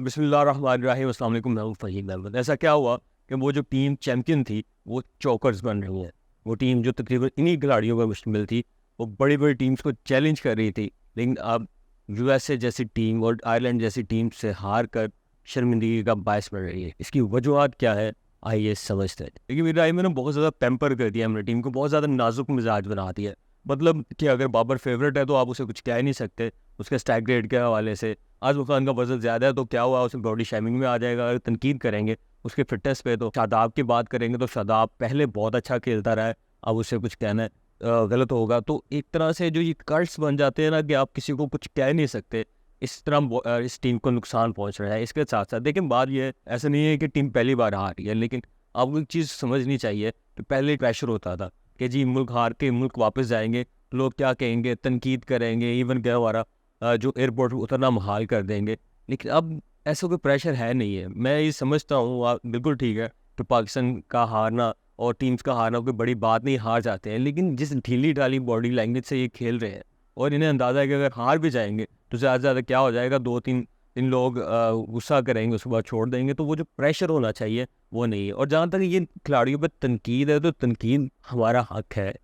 बिस्मिल्लाहिर्रहमानिर्रहीम, अस्सलाम वालेकुम। मैं फ़हीम अहमद। ऐसा क्या हुआ कि वो जो टीम चैम्पियन थी वो चोकर्स बन रही है। वो टीम जो तकरीबन इन्हीं खिलाड़ियों पर मुश्तमिल थी, वो बड़ी बड़ी टीम्स को चैलेंज कर रही थी, लेकिन अब यूएसए जैसी टीम और आयरलैंड जैसी टीम से हार कर शर्मिंदगी का बायस बन रही है। इसकी वजूहत क्या है, आइए समझते हैं। लेकिन मेरी राय में ना बहुत ज़्यादा पैम्पर कर दिया हमने टीम को, बहुत ज़्यादा नाजुक मिजाज बना दिया। मतलब कि अगर बाबर फेवरेट है तो आप उसे कुछ कह ही नहीं सकते उसके स्ट्राइक रेट के हवाले से। आज़म खान का वजन ज़्यादा है तो क्या हुआ, उसे बॉडी शेमिंग में आ जाएगा। अगर तनकीद करेंगे उसके फिटनेस पे, तो शादाब की बात करेंगे तो शादाब पहले बहुत अच्छा खेलता रहा है, अब उसे कुछ कहना गलत होगा। तो एक तरह से जो ये कर्ट्स बन जाते हैं ना कि आप किसी को कुछ कह नहीं सकते, इस तरह इस टीम को नुकसान पहुंच रहा है। इसके साथ साथ लेकिन बात यह है, ऐसा नहीं है कि टीम पहली बार हार रही है, लेकिन आपको एक चीज़ समझनी चाहिए कि पहले प्रेशर होता था कि जी मुल्क हार के मुल्क वापस जाएंगे, लोग क्या कहेंगे, तनकीद करेंगे, इवन क्या हमारा जो एयरपोर्ट उतरना मुहाल कर देंगे। लेकिन अब ऐसा कोई प्रेशर है नहीं है। मैं ये समझता हूँ, आप बिल्कुल ठीक है तो पाकिस्तान का हारना और टीम्स का हारना कोई बड़ी बात नहीं, हार जाते हैं। लेकिन जिस ढीली ढाली बॉडी लैंग्वेज से ये खेल रहे हैं और इन्हें अंदाज़ा है कि अगर हार भी जाएंगे तो ज़्यादा से ज़्यादा क्या हो जाएगा, दो तीन तीन लोग गुस्सा करेंगे, उसके बाद छोड़ देंगे। तो वो जो प्रेशर होना चाहिए वो नहीं है। और जहाँ तक ये खिलाड़ियों पर तनकीद है, तो तनकीद हमारा हक है,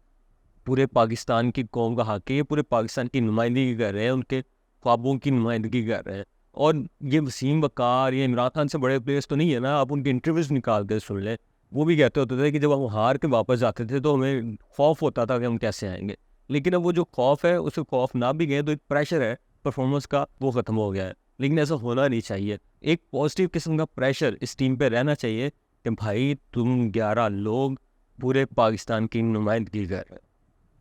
पूरे पाकिस्तान की कौम का हक है। ये पूरे पाकिस्तान की नुमाइंदगी कर रहे हैं, उनके ख्वाबों की नुमाइंदगी कर रहे हैं। और ये वसीम वकार, ये इमरान खान से बड़े प्लेयर्स तो नहीं है ना, आप उनके इंटरव्यूज़ निकाल कर सुन लें। वो भी कहते होते थे कि जब हम हार के वापस जाते थे तो हमें खौफ होता था कि हम कैसे आएंगे। लेकिन अब वो जो खौफ है, उसे खौफ ना भी गए तो एक प्रेशर है परफॉर्मेंस का, वो ख़त्म हो गया है। लेकिन ऐसा होना नहीं चाहिए। एक पॉजिटिव किस्म का प्रेशर इस टीम पर रहना चाहिए कि भाई तुम 11 लोग पूरे पाकिस्तान की नुमाइंदगी कर रहे हैं।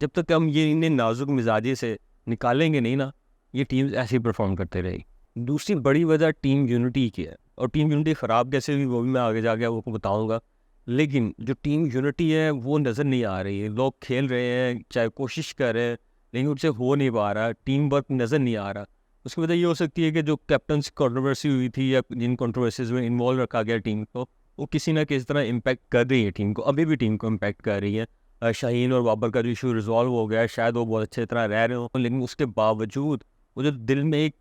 जब तक हम ये इन्हें नाजुक मिजाजी से निकालेंगे नहीं ना, ये टीम्स ऐसे ही परफॉर्म करते रहेगी। दूसरी बड़ी वजह टीम यूनिटी की है, और टीम यूनिटी ख़राब कैसे हुई वो भी मैं आगे जाके आपको बताऊंगा। लेकिन जो टीम यूनिटी है वो नज़र नहीं आ रही है। लोग खेल रहे हैं, चाहे कोशिश कर रहे हैं, लेकिन उनसे हो नहीं पा रहा, टीम वर्क नज़र नहीं आ रहा। उसकी वजह ये हो सकती है कि जो कैप्टन कंट्रोवर्सी हुई थी या जिन कंट्रोवर्सीज में इन्वॉल्व रखा गया टीम को, वो किसी ना किसी तरह इम्पैक्ट कर रही है टीम को, अभी भी टीम को इम्पैक्ट कर रही है। शाहीन और बाबर का जो इशू रिजॉल्व हो गया है, शायद वो बहुत अच्छे तरह रह रहे हो, लेकिन उसके बावजूद वो जो दिल में एक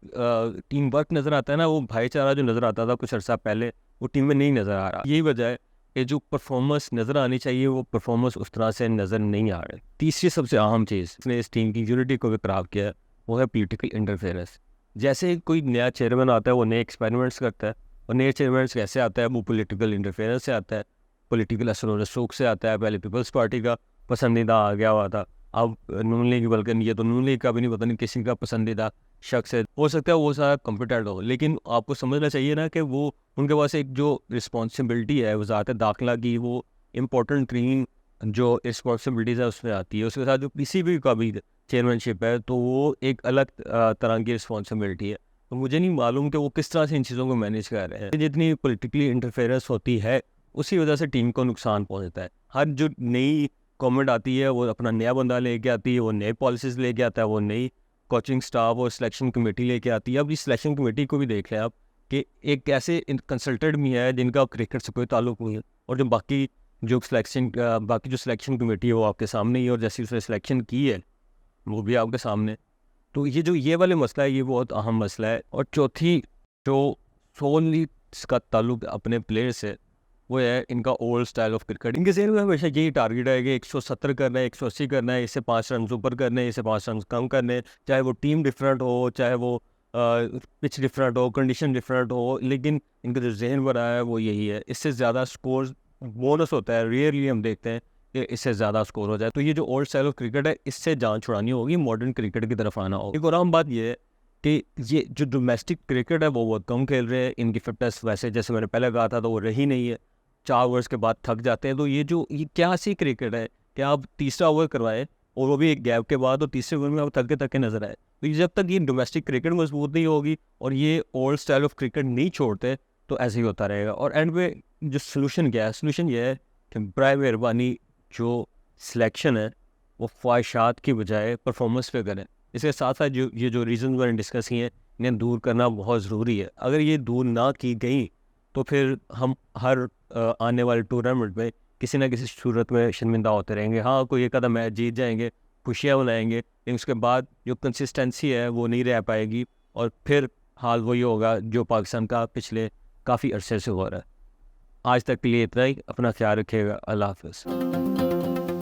टीम वर्क नज़र आता है ना, वो भाईचारा जो नज़र आता था कुछ अर्सा पहले, वो टीम में नहीं नज़र आ रहा। यही वजह है कि जो परफॉर्मेंस नज़र आनी चाहिए वो परफॉर्मेंस उस तरह से नज़र नहीं आ रही। तीसरी सबसे अहम चीज़ इसने इस टीम की यूनिटी को भी खराब किया है, वो है पॉलिटिकल इंटरफेरेंस। जैसे कोई नया चेयरमैन आता है, वो नए एक्सपेरिमेंट्स करता है, और नए चेयरमैन्स कैसे आता है, वो पॉलिटिकल इंटरफेरेंस से आता है, पॉलिटिकल असर व रसूख से आता है। पहले पीपल्स पार्टी का पसंदीदा आ गया हुआ था, अब नून लीग, बल्कि ये तो नून लीग का भी नहीं, पता नहीं किसी का पसंदीदा शख्स है। हो सकता है वो सारा कॉम्पिटेंट हो, लेकिन आपको समझना चाहिए ना कि वो उनके पास एक जो रिस्पॉन्सिबिलिटी है वज़ारत दाखिला की, वो इम्पोर्टेंट तीन जो रिस्पॉन्सिबिलिटीज़ है उसमें आती है। उसके साथ जो किसी भी का भी चेयरमैनशिप है, तो वो एक अलग तरह की रिस्पॉन्सिबिलिटी है। तो मुझे नहीं मालूम कि वो किस तरह से इन चीज़ों को मैनेज कर रहे हैं। जितनी पॉलिटिकली इंटरफेरेंस होती है उसी वजह से टीम को नुकसान पहुंचता है। हर जो नई गवर्नमेंट आती है वो अपना नया बंदा लेके आती है, वो नए पॉलिसीज़ लेके आता है, वो नई कोचिंग स्टाफ और सिलेक्शन कमेटी लेके आती है। अब इस सिलेक्शन कमेटी को भी देख लें आप कि एक ऐसे कंसल्टेंट भी है जिनका क्रिकेट से कोई ताल्लुक नहीं है, और जो बाकी जो सिलेक्शन कमेटी है वो आपके सामने ही है, और जैसी उसने सिलेक्शन की है वो भी आपके सामने। तो ये वाले मसला है, ये बहुत अहम मसला है। और चौथी जो सोनली इसका ताल्लुक अपने प्लेयर से, वो है इनका ओल्ड स्टाइल ऑफ क्रिकेट। इनके जहन में हमेशा यही टारगेट है कि 170 करना है, 180 करना है, इससे 5 रन ऊपर करने हैं, इससे 5 रन कम करने हैं। चाहे वो टीम डिफरेंट हो, चाहे वो पिच डिफरेंट हो, कंडीशन डिफरेंट हो, लेकिन इनका जो जहन बना है वो यही है। इससे ज़्यादा स्कोर बोनस होता है, रेयरली हम देखते हैं कि इससे ज़्यादा स्कोर हो जाए। तो ये जो ओल्ड स्टाइल ऑफ क्रिकेट है, इससे जान छुड़ानी होगी, मॉडर्न क्रिकेट की तरफ आना होगा। एक और आम बात ये है कि ये जो डोमेस्टिक क्रिकेट है वो बहुत कम खेल रहे हैं। इनकी फिटनेस वैसे जैसे मैंने पहले कहा था तो वो रही नहीं है, 4 ओवर्स के बाद थक जाते हैं। तो ये क्या सी क्रिकेट है कि आप तीसरा ओवर करवाएं और वो भी एक गैप के बाद, और तीसरे ओवर में आप थके थके नजर आए। तो जब तक ये डोमेस्टिक क्रिकेट मजबूत नहीं होगी और ये ओल्ड स्टाइल ऑफ क्रिकेट नहीं छोड़ते, तो ऐसे ही होता रहेगा। और एंड में जो सोल्यूशन क्या है, सोल्यूशन ये है कि बराए मेहरबानी जो सिलेक्शन है वो ख्वाहिशात की बजाय परफॉर्मेंस पे करें। इसके साथ साथ जो रीज़न मैंने डिस्कस किए हैं, इन्हें दूर करना बहुत ज़रूरी है। अगर ये दूर ना की गई तो फिर हम हर आने वाले टूर्नामेंट में किसी ना किसी सूरत में शर्मिंदा होते रहेंगे। हाँ, कोई एक आधा मैच जीत जाएंगे, खुशियाँ मनाएंगे, लेकिन उसके बाद जो कंसिस्टेंसी है वो नहीं रह पाएगी, और फिर हाल वही होगा जो पाकिस्तान का पिछले काफ़ी अरसे से हो रहा है। आज तक के लिए इतना ही। अपना ख्याल रखिएगा। अल्लाह हाफ़िज़।